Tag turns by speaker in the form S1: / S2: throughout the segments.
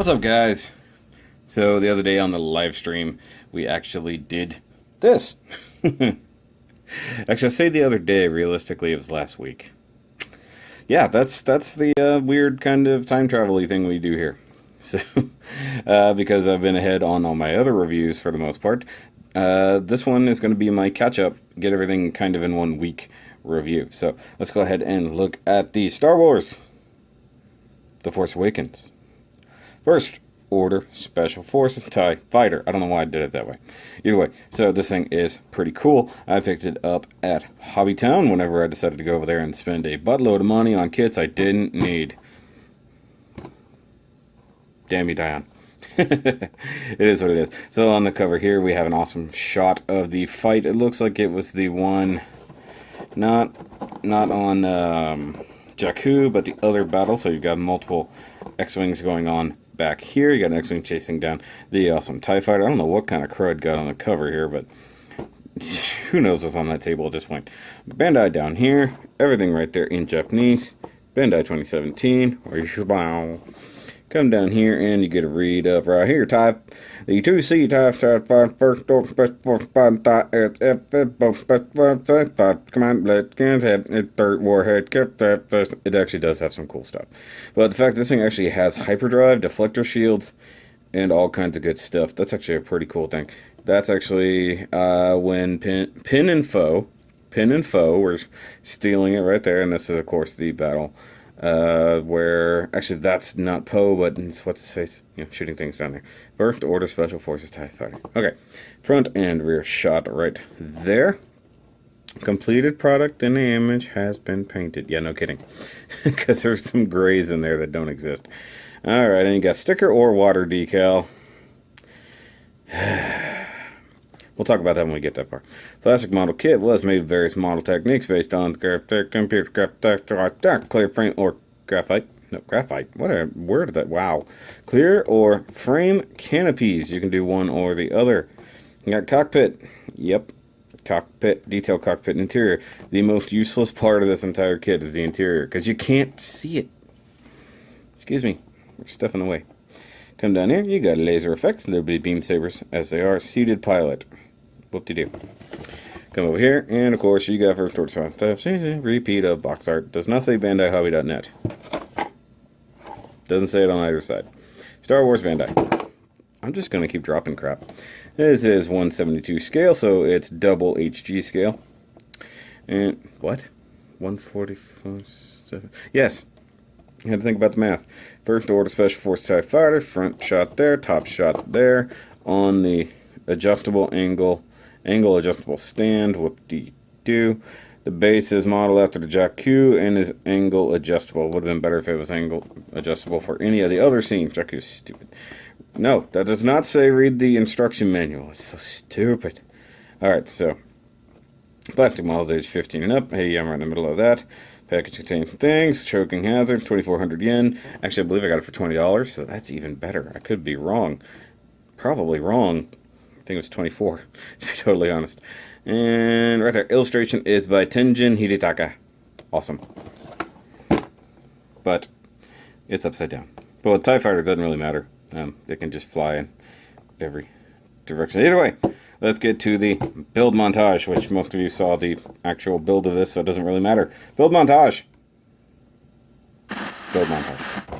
S1: What's up, guys? So the other day on the live stream, we actually did this. Actually, I say the other day. Realistically, it was last week. Yeah, that's the weird kind of time travel-y thing we do here. So, because I've been ahead on all my other reviews for the most part, this one is going to be my catch-up, get everything kind of in 1 week review. So let's go ahead and look at the Star Wars The Force Awakens First Order Special Forces TIE Fighter. I don't know why I did it that way. Either way, so this thing is pretty cool. I picked it up at Hobbytown whenever I decided to go over there and spend a buttload of money on kits I didn't need. Damn you, Dion. It is what it is. So on the cover here, we have an awesome shot of the fight. It looks like it was the one, not on Jakku, but the other battle. So you've got multiple X-Wings going on back here. You got an X-Wing chasing down the awesome TIE Fighter. I don't know what kind of crud got on the cover here, but who knows what's on that table at this point. Bandai down here. Everything right there in Japanese. Bandai 2017. Come down here and you get a read up right here. Type the 2C TIE first order special force command third warhead. It actually does have some cool stuff. But the fact this thing actually has hyperdrive, deflector shields, and all kinds of good stuff. That's actually a pretty cool thing. That's actually when Pin and Foe were stealing it right there, and this is of course the battle. Where actually that's not Poe, but it's what's his face, shooting things down there. First Order Special Forces TIE Fighter. Okay, front and rear shot right there. Completed product in the image has been painted. Yeah, no kidding, because there's some grays in there that don't exist. All right, and you got sticker or water decal. We'll talk about that when we get that far. Plastic model kit was made with various model techniques based on computer clear frame or graphite. No, graphite. What a word that. Wow. Clear or frame canopies. You can do one or the other. You got cockpit. Yep. Cockpit. Detailed cockpit interior. The most useless part of this entire kit is the interior because you can't see it. Excuse me. There's stuff in the way. Come down here. You got laser effects. Liberty beam sabers as they are. Seated pilot. Whoop-de-doo. Come over here, and of course, you got first order repeat of box art. Does not say BandaiHobby.net. Doesn't say it on either side. Star Wars Bandai. I'm just going to keep dropping crap. This is 172 scale, so it's double HG scale. And, what? 144. Yes. I had to think about the math. First Order Special Force TIE Fighter. Front shot there, top shot there. On the adjustable angle adjustable stand. Whoop-de-doo. The base is modeled after the Jakku and is angle adjustable. Would have been better if it was angle adjustable for any of the other scenes. Jakku's stupid. No, that does not say read the instruction manual. It's so stupid. Alright, so plastic models age 15 and up. Hey, I'm right in the middle of that. Package contains things. Choking hazard, 2,400 yen. Actually, I believe I got it for $20, so that's even better. I could be wrong. Probably wrong. I think it was 24, to be totally honest. And right there, illustration is by Tenjin Hidetaka. Awesome. But it's upside down. But with TIE Fighter, it doesn't really matter. They can just fly in every direction. Either way, let's get to the build montage, which most of you saw the actual build of this, so it doesn't really matter. Build montage. Build montage.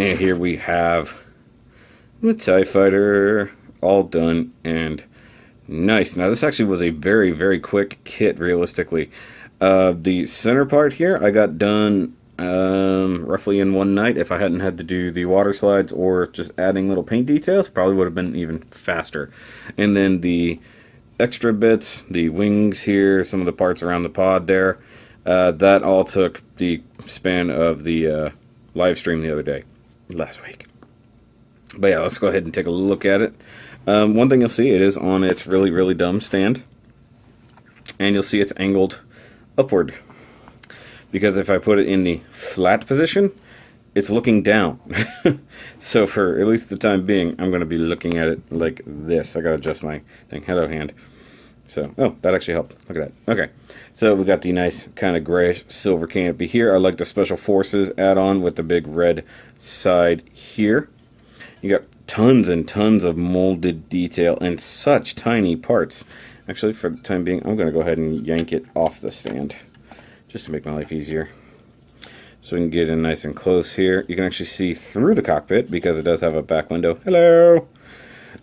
S1: And here we have the TIE Fighter all done and nice. Now this actually was a very, very quick kit, realistically. The center part here I got done roughly in one night. If I hadn't had to do the water slides or just adding little paint details, probably would have been even faster. And then the extra bits, the wings here, some of the parts around the pod there, that all took the span of the live stream the other day, last week. But yeah, let's go ahead and take a look at it. One thing you'll see, it is on its really, really dumb stand. And you'll see it's angled upward. Because if I put it in the flat position, it's looking down. So for at least the time being, I'm going to be looking at it like this. I got to adjust my thing. Hello, hand. So, oh, that actually helped. Look at that. Okay, so we got the nice kind of grayish silver canopy here. I like the Special Forces add-on with the big red side here. You got tons and tons of molded detail and such tiny parts. Actually, for the time being, I'm going to go ahead and yank it off the stand just to make my life easier. So we can get in nice and close here. You can actually see through the cockpit because it does have a back window. Hello!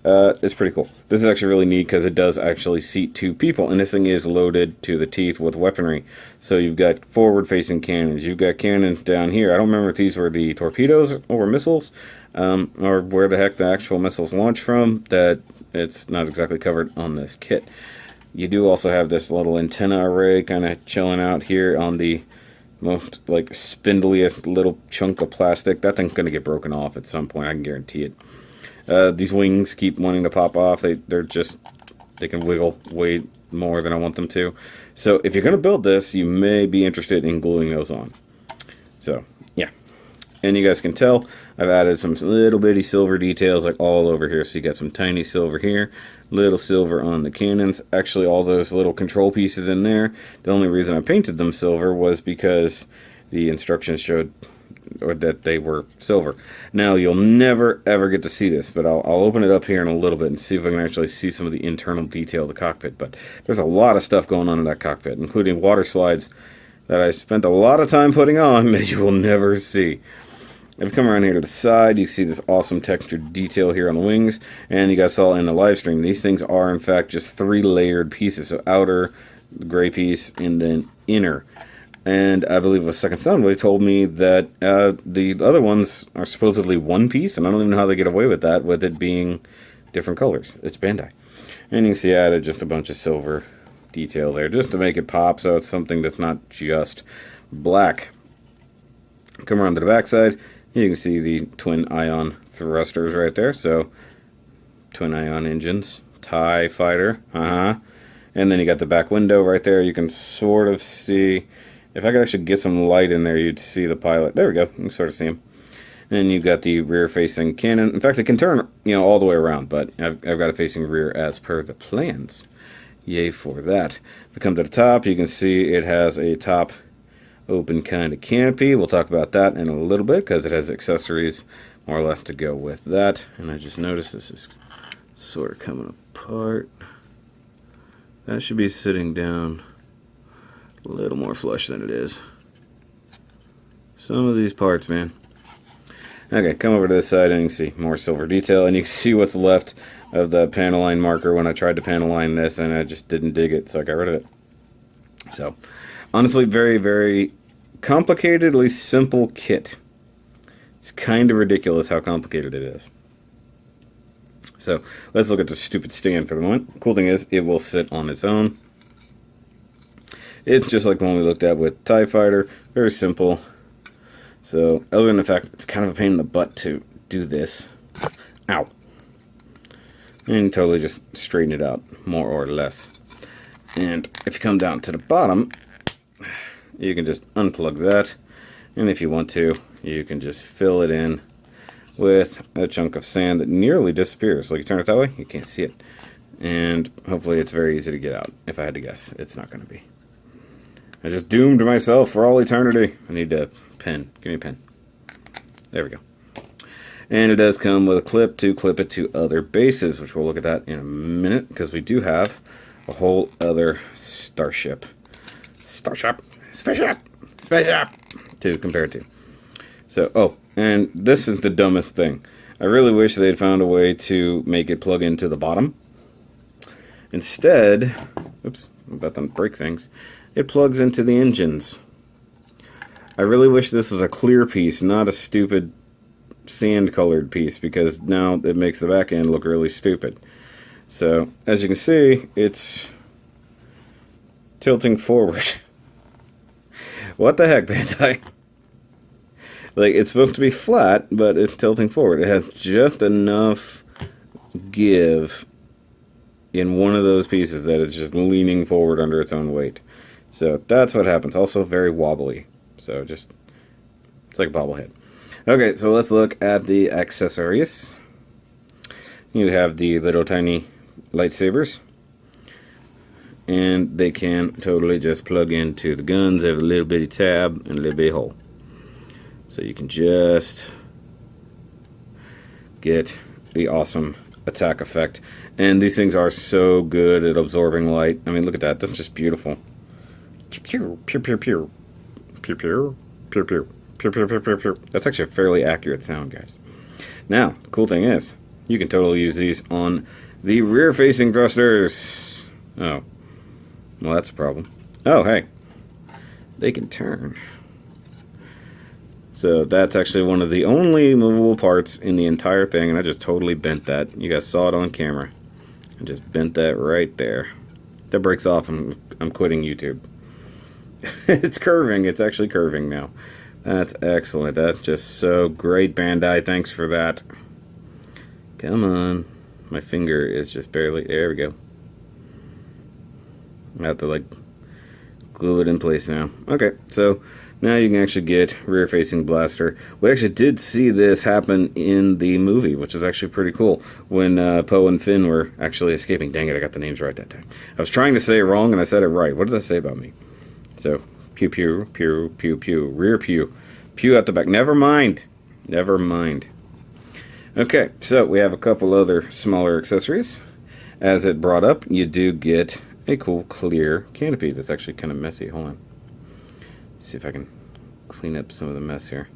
S1: It's pretty cool. This is actually really neat because it does actually seat two people, and this thing is loaded to the teeth with weaponry. So you've got forward-facing cannons. You've got cannons down here. I don't remember if these were the torpedoes or missiles, or where the heck the actual missiles launch from. That it's not exactly covered on this kit. You do also have this little antenna array kind of chilling out here on the most like spindliest little chunk of plastic. That thing's going to get broken off at some point, I can guarantee it. These wings keep wanting to pop off. They can wiggle way more than I want them to. So if you're going to build this, you may be interested in gluing those on. So yeah, and you guys can tell I've added some little bitty silver details like all over here. So you got some tiny silver here, little silver on the cannons. Actually, all those little control pieces in there, the only reason I painted them silver was because the instructions showed or that they were silver. Now you'll never ever get to see this, but I'll open it up here in a little bit and see if I can actually see some of the internal detail of the cockpit. But there's a lot of stuff going on in that cockpit, including water slides that I spent a lot of time putting on that you will never see. If you come around here to the side, you see this awesome textured detail here on the wings, and you guys saw in the live stream, these things are in fact just 3 layered pieces. So outer, the gray piece, and then inner. And I believe a Second Soundwave told me that the other ones are supposedly one piece, and I don't even know how they get away with that, with it being different colors. It's Bandai. And you can see I added just a bunch of silver detail there, just to make it pop, so it's something that's not just black. Come around to the back side, you can see the twin ion thrusters right there, so twin ion engines, TIE Fighter, and then you got the back window right there. You can sort of see. If I could actually get some light in there, you'd see the pilot. There we go. You can sort of see him. And you've got the rear-facing cannon. In fact, it can turn, all the way around, but I've got it facing rear as per the plans. Yay for that. If we come to the top, you can see it has a top open kind of canopy. We'll talk about that in a little bit because it has accessories more or less to go with that. And I just noticed this is sort of coming apart. That should be sitting down a little more flush than it is. Some of these parts, man. Okay, come over to this side and you can see more silver detail, and you can see what's left of the panel line marker when I tried to panel line this, and I just didn't dig it, so I got rid of it. So, honestly, very, very complicatedly simple kit. It's kind of ridiculous how complicated it is. So, let's look at the stupid stand for the moment. Cool thing is, it will sit on its own. It's just like the one we looked at with TIE Fighter. Very simple. So, other than the fact it's kind of a pain in the butt to do this. Ow. And totally just straighten it out, more or less. And if you come down to the bottom, you can just unplug that. And if you want to, you can just fill it in with a chunk of sand that nearly disappears. Like you turn it that way, you can't see it. And hopefully it's very easy to get out. If I had to guess, it's not going to be. I just doomed myself for all eternity. I need a pen. Give me a pen. There we go. And it does come with a clip to clip it to other bases, which we'll look at that in a minute, because we do have a whole other spaceship to compare it to. So, oh, and this is the dumbest thing. I really wish they'd found a way to make it plug into the bottom. Instead, oops, I'm about to break things. It plugs into the engines. I really wish this was a clear piece, not a stupid sand-colored piece, because now it makes the back end look really stupid. So, as you can see, it's tilting forward. What the heck, Bandai? Like, it's supposed to be flat, but it's tilting forward. It has just enough give in one of those pieces that it's just leaning forward under its own weight. So that's what happens. Also very wobbly. So just, it's like a bobblehead. Okay, so let's look at the accessories. You have the little tiny lightsabers. And they can totally just plug into the guns. They have a little bitty tab and a little bitty hole. So you can just get the awesome attack effect. And these things are so good at absorbing light. I mean, look at that. That's just beautiful. Pew, pew, pew, pew. Pew, pew, pew, pew. Pew, pew, pew, pew, pew. That's actually a fairly accurate sound, guys. Now, the cool thing is, you can totally use these on the rear-facing thrusters. Oh. Well, that's a problem. Oh, hey. They can turn. So that's actually one of the only movable parts in the entire thing, and I just totally bent that. You guys saw it on camera. I just bent that right there. That breaks off, I'm quitting YouTube. It's curving. It's actually curving now. That's excellent. That's just so great, Bandai. Thanks for that. Come on. My finger is just barely... There we go. I have to, like, glue it in place now. Okay, so now you can actually get rear-facing blaster. We actually did see this happen in the movie, which is actually pretty cool, when Poe and Finn were actually escaping. Dang it, I got the names right that time. I was trying to say it wrong, and I said it right. What does that say about me? So, pew, pew, pew, pew, pew, rear pew. Pew at the back. Never mind. Never mind. Okay, so we have a couple other smaller accessories. As it brought up, you do get a cool clear canopy that's actually kind of messy. Hold on. Let's see if I can clean up some of the mess here.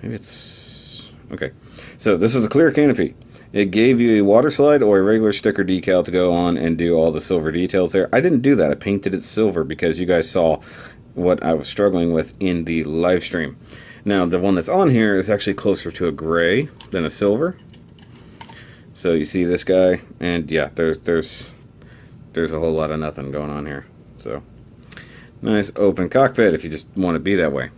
S1: Maybe it's... Okay. So this is a clear canopy. It gave you a water slide or a regular sticker decal to go on and do all the silver details there. I didn't do that. I painted it silver because you guys saw what I was struggling with in the live stream. Now, the one that's on here is actually closer to a gray than a silver. So you see this guy, and yeah, there's a whole lot of nothing going on here. So, nice open cockpit if you just want to be that way.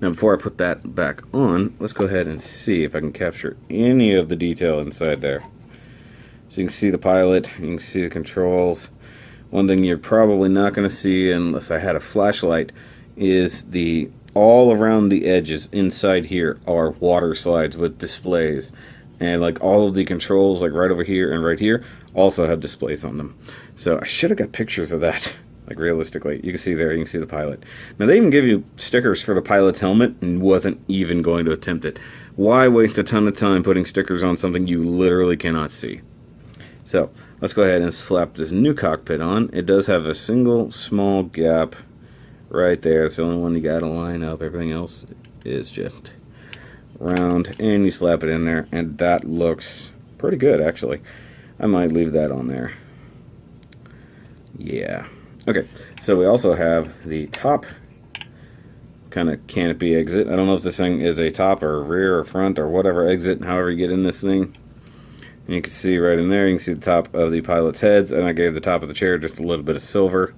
S1: Now, before I put that back on, let's go ahead and see if I can capture any of the detail inside there. So you can see the pilot, you can see the controls. One thing you're probably not going to see unless I had a flashlight is the all around the edges inside here are water slides with displays. And like all of the controls, like right over here and right here, also have displays on them. So I should have got pictures of that. Like realistically, you can see there, you can see the pilot. Now they even give you stickers for the pilot's helmet and wasn't even going to attempt it. Why waste a ton of time putting stickers on something you literally cannot see? So let's go ahead and slap this new cockpit on. It does have a single small gap right there. It's the only one you got to line up. Everything else is just round, and you slap it in there, and that looks pretty good actually. I might leave that on there. Yeah. Okay, so we also have the top kind of canopy exit. I don't know if this thing is a top or rear or front or whatever exit, however you get in this thing. And you can see right in there, you can see the top of the pilot's heads, and I gave the top of the chair just a little bit of silver.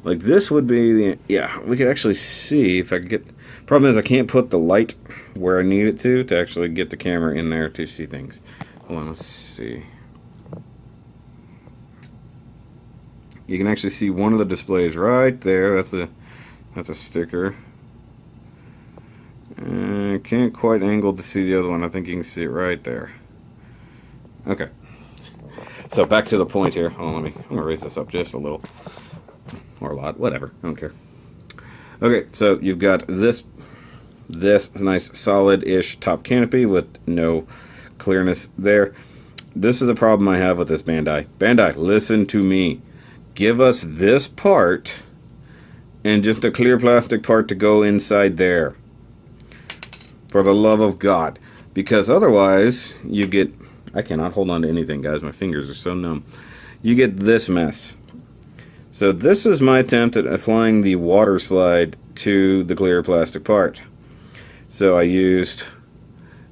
S1: Like this would be the, yeah, we could actually see if I could get, problem is I can't put the light where I need it to actually get the camera in there to see things. Hold on, let's see. You can actually see one of the displays right there. That's a sticker. And can't quite angle to see the other one. I think you can see it right there. Okay. So back to the point here. Hold on, I'm gonna raise this up just a little. Or a lot, whatever. I don't care. Okay, so you've got this nice solid-ish top canopy with no clearness there. This is a problem I have with this Bandai. Bandai, listen to me. Give us this part and just a clear plastic part to go inside there. For the love of God. Because otherwise, you get... I cannot hold on to anything, guys. My fingers are so numb. You get this mess. So this is my attempt at applying the water slide to the clear plastic part. So I used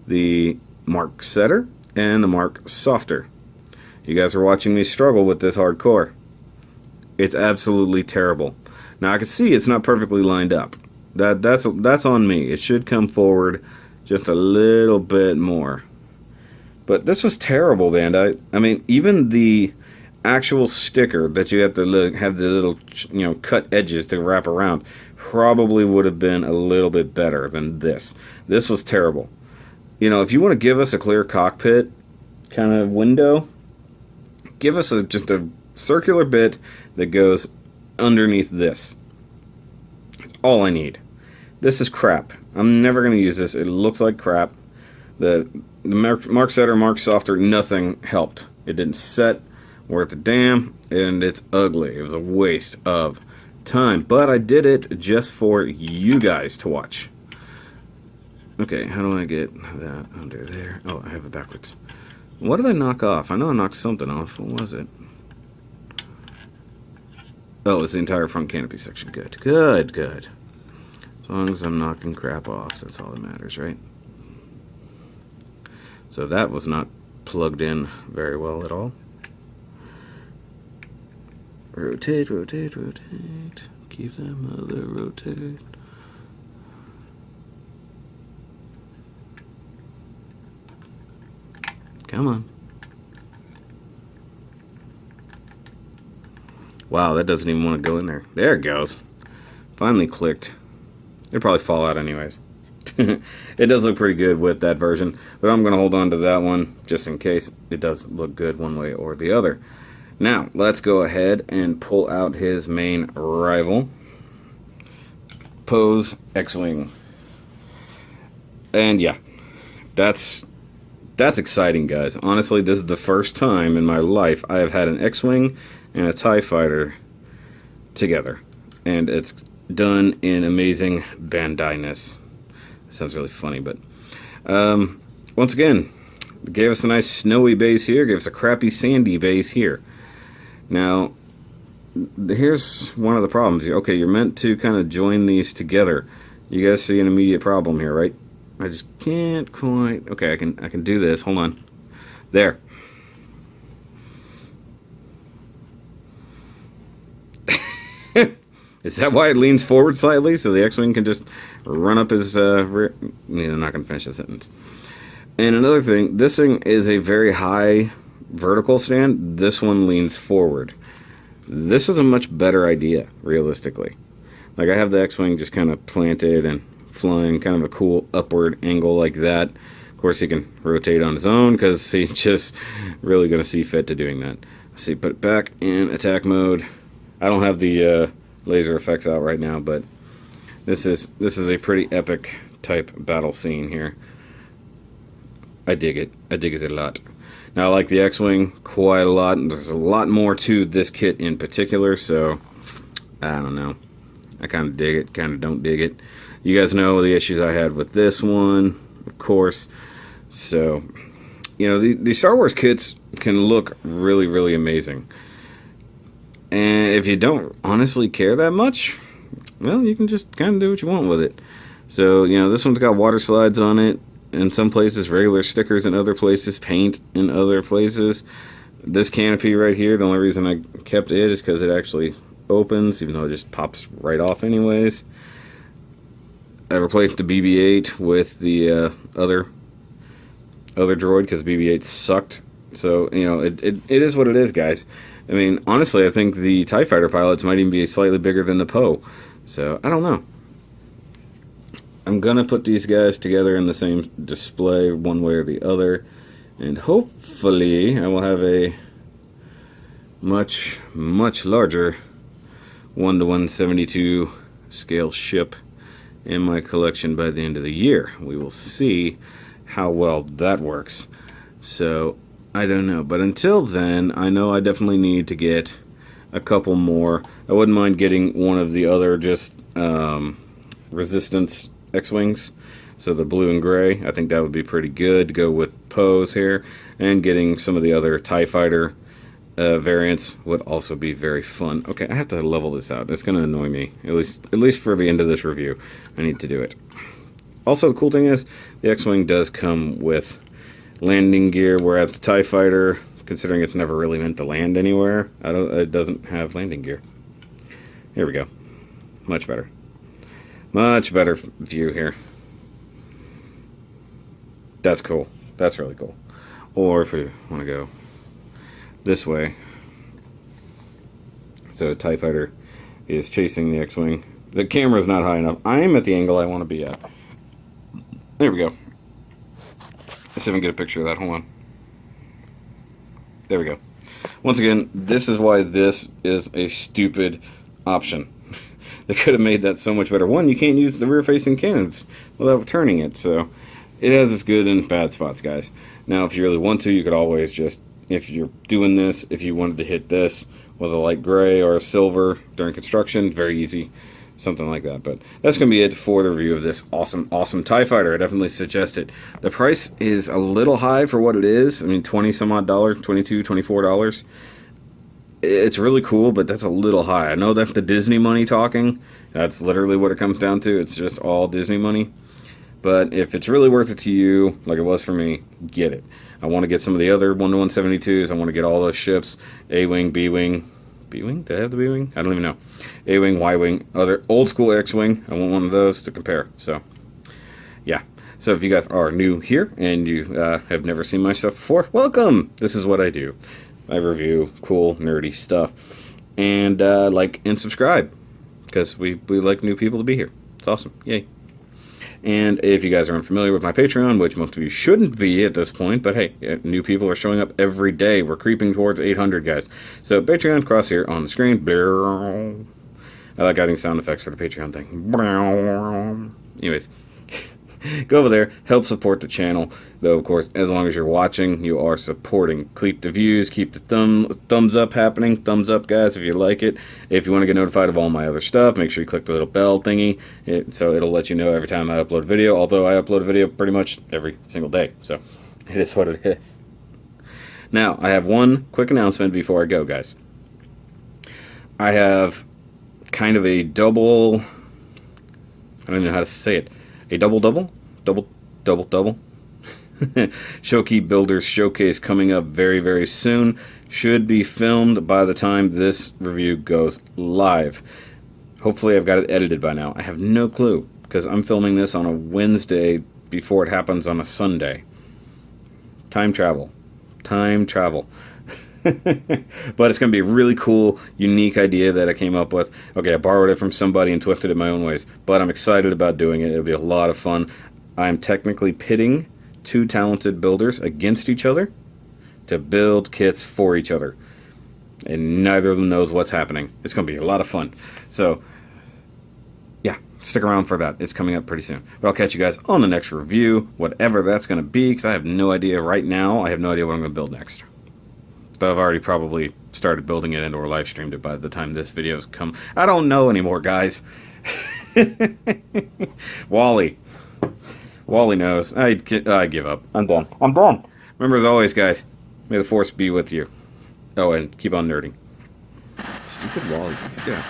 S1: the Mark Setter and the Mark Softer. You guys are watching me struggle with this hardcore. It's absolutely terrible. Now I can see it's not perfectly lined up. That's on me. It should come forward just a little bit more. But this was terrible, Bandai. I mean, even the actual sticker that you have to have the little, cut edges to wrap around probably would have been a little bit better than this. This was terrible. If you want to give us a clear cockpit kind of window, give us just a circular bit that goes underneath this. That's all I need. This is crap. I'm never going to use this. It looks like crap. The Mark Setter, Mark Softer, nothing helped. It didn't set worth a damn, and it's ugly. It was a waste of time. But I did it just for you guys to watch. Okay, how do I get that under there? Oh, I have it backwards. What did I knock off? I know I knocked something off. What was it? Oh, it was the entire front canopy section. Good, good, good. As long as I'm knocking crap off, that's all that matters, right? So that was not plugged in very well at all. Rotate, rotate, rotate. Keep that mother rotate. Come on. Wow, that doesn't even want to go in there. There it goes. Finally clicked. It'll probably fall out anyways. It does look pretty good with that version, but I'm going to hold on to that one just in case it does look good one way or the other. Now, let's go ahead and pull out his main rival, Poe's X-Wing. And yeah, that's exciting, guys. Honestly, this is the first time in my life I have had an X-Wing and a TIE Fighter together. And it's done in amazing Bandai-ness. Sounds really funny, but once again, gave us a nice snowy base here, gave us a crappy sandy base here. Now, here's one of the problems. Okay, you're meant to kind of join these together. You guys see an immediate problem here, right? I just can't quite. Okay, I can do this. Hold on. There. Is that why it leans forward slightly? So the X-Wing can just run up his rear? I'm not going to finish the sentence. And another thing, this thing is a very high vertical stand. This one leans forward. This is a much better idea, realistically. Like, I have the X-Wing just kind of planted and flying, kind of a cool upward angle like that. Of course, he can rotate on his own because he's just really going to see fit to doing that. Let's see, put it back in attack mode. I don't have the laser effects out right now, but this is a pretty epic type battle scene here. I dig it. I dig it a lot. Now, I like the X-Wing quite a lot, and there's a lot more to this kit in particular, so I don't know. I kind of dig it, kind of don't dig it. You guys know the issues I had with this one, of course. So, the Star Wars kits can look really, really amazing. And if you don't honestly care that much, well, you can just kind of do what you want with it. So, this one's got water slides on it. In some places, regular stickers. In other places, paint. In other places, this canopy right here, the only reason I kept it is because it actually opens, even though it just pops right off anyways. I replaced the BB-8 with the other droid because BB-8 sucked. So, it is what it is, guys. I mean, honestly, I think the TIE Fighter pilots might even be slightly bigger than the Poe. So, I don't know. I'm going to put these guys together in the same display one way or the other. And hopefully, I will have a much, much larger 1:172 scale ship in my collection by the end of the year. We will see how well that works. So, I don't know. But until then, I know I definitely need to get a couple more. I wouldn't mind getting one of the other just Resistance X-Wings. So the blue and gray, I think that would be pretty good to go with pose here. And getting some of the other TIE Fighter variants would also be very fun. Okay, I have to level this out. It's going to annoy me, at least for the end of this review. I need to do it. Also, the cool thing is, the X-Wing does come with landing gear, whereas the TIE Fighter, considering it's never really meant to land anywhere, it doesn't have landing gear. Here we go. Much better. Much better view here. That's cool. That's really cool. Or if we want to go this way. So TIE Fighter is chasing the X-Wing. The camera's not high enough. I'm at the angle I want to be at. There we go. Let's see if I can get a picture of that. Hold on. There we go. Once again, this is why this is a stupid option. They could have made that so much better. One, you can't use the rear-facing cannons without turning it, so it has its good and bad spots, guys. Now, if you really want to, you could always just, if you're doing this, if you wanted to hit this with a light gray or a silver during construction, very easy. Something like that. But that's going to be it for the review of this awesome TIE Fighter. I definitely suggest it. The price is a little high for what it is. I mean, 20 some odd dollars, $22, $24. It's really cool, but that's a little high. I know that's the Disney money talking. That's literally what it comes down to. It's just all Disney money. But if it's really worth it to you, like it was for me, get it. I want to get some of the other 1-to-172s. I want to get all those ships. A-Wing, B-Wing. B-Wing? Did I have the B-Wing? I don't even know. A-Wing, Y-Wing, other old school X-Wing. I want one of those to compare. So, yeah. So if you guys are new here and you have never seen my stuff before, welcome! This is what I do. I review cool, nerdy stuff. And like and subscribe. Because we like new people to be here. It's awesome. Yay. And if you guys are unfamiliar with my Patreon, which most of you shouldn't be at this point, but hey, new people are showing up every day. We're creeping towards 800, guys. So Patreon, cross here on the screen. I like adding sound effects for the Patreon thing. Anyways, go over there, help support the channel. Though, of course, as long as you're watching, you are supporting. Keep the views, keep the thumbs up happening. Thumbs up, guys, if you like it. If you want to get notified of all my other stuff, make sure you click the little bell thingy. So it'll let you know every time I upload a video, although I upload a video pretty much every single day. So it is what it is. Now, I have one quick announcement before I go, guys. I have kind of a double... I don't even know how to say it. A double-double? Double-double? Shoky Builders Showcase coming up very, very soon. Should be filmed by the time this review goes live. Hopefully I've got it edited by now. I have no clue, because I'm filming this on a Wednesday before it happens on a Sunday. Time travel. Time travel. But it's going to be a really cool, unique idea that I came up with. Okay, I borrowed it from somebody and twisted it my own ways, but I'm excited about doing it. It'll be a lot of fun. I'm technically pitting two talented builders against each other to build kits for each other. And neither of them knows what's happening. It's going to be a lot of fun. So, yeah, stick around for that. It's coming up pretty soon. But I'll catch you guys on the next review, whatever that's going to be, because I have no idea right now. I have no idea what I'm going to build next. So I've already probably started building it and or live streamed it by the time this video's come. I don't know anymore, guys. Wally knows. I give up. I'm done. Remember, as always, guys, may the force be with you. Oh, and keep on nerding. Stupid Wally. Yeah.